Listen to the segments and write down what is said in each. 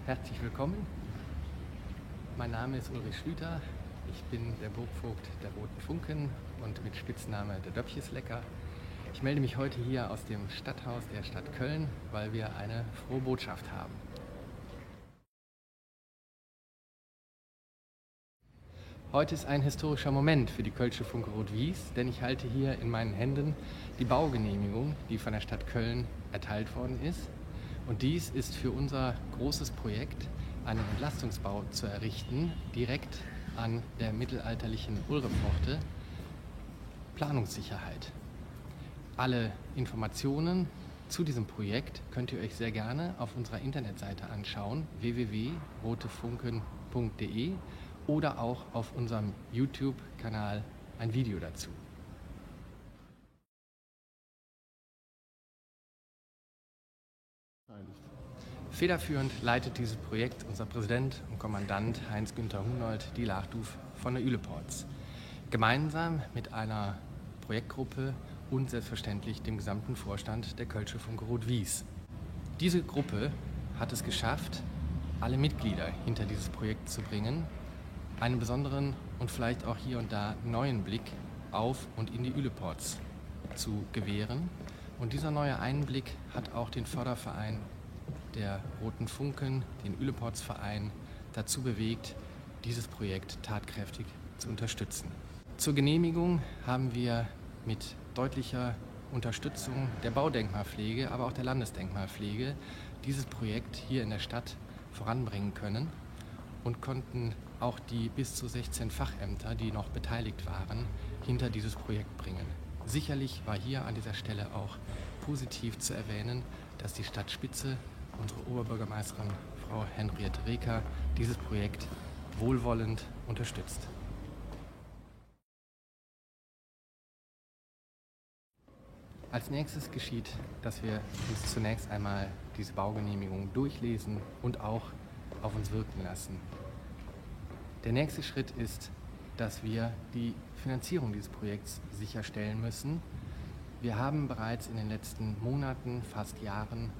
Herzlich willkommen. Mein Name ist Ulrich Schlüter. Ich bin der Burgvogt der Roten Funken und mit Spitzname der Döpfjeslecker. Ich melde mich heute hier aus dem Stadthaus der Stadt Köln, weil wir eine frohe Botschaft haben. Heute ist ein historischer Moment für die Kölsche Funke Rot-Wies, denn ich halte hier in meinen Händen die Baugenehmigung, die von der Stadt Köln erteilt worden ist. Und dies ist für unser großes Projekt, einen Entlastungsbau zu errichten, direkt an der mittelalterlichen Ulrepforte, Planungssicherheit. Alle Informationen zu diesem Projekt könnt ihr euch sehr gerne auf unserer Internetseite anschauen, www.rotefunken.de, oder auch auf unserem YouTube-Kanal ein Video dazu. Federführend leitet dieses Projekt unser Präsident und Kommandant Heinz-Günther Hunold, die Lachduf von der Üleporz. Gemeinsam mit einer Projektgruppe und selbstverständlich dem gesamten Vorstand der Kölsche Funke Rot-Wies. Diese Gruppe hat es geschafft, alle Mitglieder hinter dieses Projekt zu bringen, einen besonderen und vielleicht auch hier und da neuen Blick auf und in die Üleporz zu gewähren. Und dieser neue Einblick hat auch den Förderverein der Roten Funken, den Üleporz-Verein, dazu bewegt, dieses Projekt tatkräftig zu unterstützen. Zur Genehmigung haben wir mit deutlicher Unterstützung der Baudenkmalpflege, aber auch der Landesdenkmalpflege dieses Projekt hier in der Stadt voranbringen können und konnten auch die bis zu 16 Fachämter, die noch beteiligt waren, hinter dieses Projekt bringen. Sicherlich war hier an dieser Stelle auch positiv zu erwähnen, dass die Stadtspitze, unsere Oberbürgermeisterin Frau Henriette Reker, dieses Projekt wohlwollend unterstützt. Als nächstes geschieht, dass wir uns zunächst einmal diese Baugenehmigung durchlesen und auch auf uns wirken lassen. Der nächste Schritt ist, dass wir die Finanzierung dieses Projekts sicherstellen müssen. Wir haben bereits in den letzten Monaten, fast Jahren,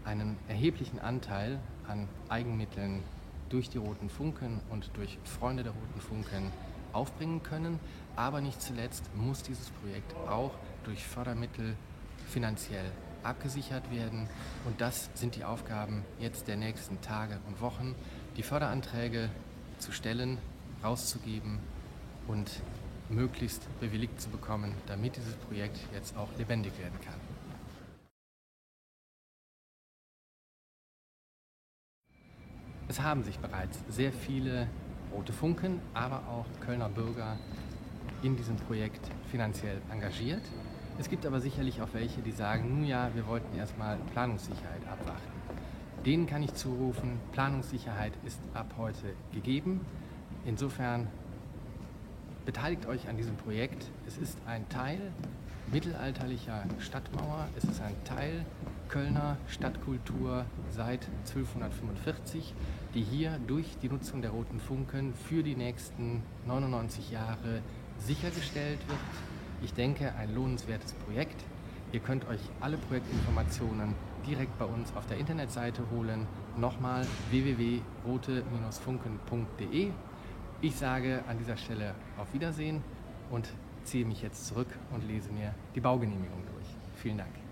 einen erheblichen Anteil an Eigenmitteln durch die Roten Funken und durch Freunde der Roten Funken aufbringen können. Aber nicht zuletzt muss dieses Projekt auch durch Fördermittel finanziell abgesichert werden. Und das sind die Aufgaben jetzt der nächsten Tage und Wochen, die Förderanträge zu stellen, rauszugeben und möglichst bewilligt zu bekommen, damit dieses Projekt jetzt auch lebendig werden kann. Es haben sich bereits sehr viele Rote Funken, aber auch Kölner Bürger in diesem Projekt finanziell engagiert. Es gibt aber sicherlich auch welche, die sagen, nun ja, wir wollten erstmal Planungssicherheit abwarten. Denen kann ich zurufen, Planungssicherheit ist ab heute gegeben. Insofern beteiligt euch an diesem Projekt. Es ist ein Teil mittelalterlicher Stadtmauer, es ist ein Teil Kölner Stadtkultur seit 1245, die hier durch die Nutzung der Roten Funken für die nächsten 99 Jahre sichergestellt wird. Ich denke, ein lohnenswertes Projekt. Ihr könnt euch alle Projektinformationen direkt bei uns auf der Internetseite holen. Nochmal www.rote-funken.de. Ich sage an dieser Stelle auf Wiedersehen und ziehe mich jetzt zurück und lese mir die Baugenehmigung durch. Vielen Dank.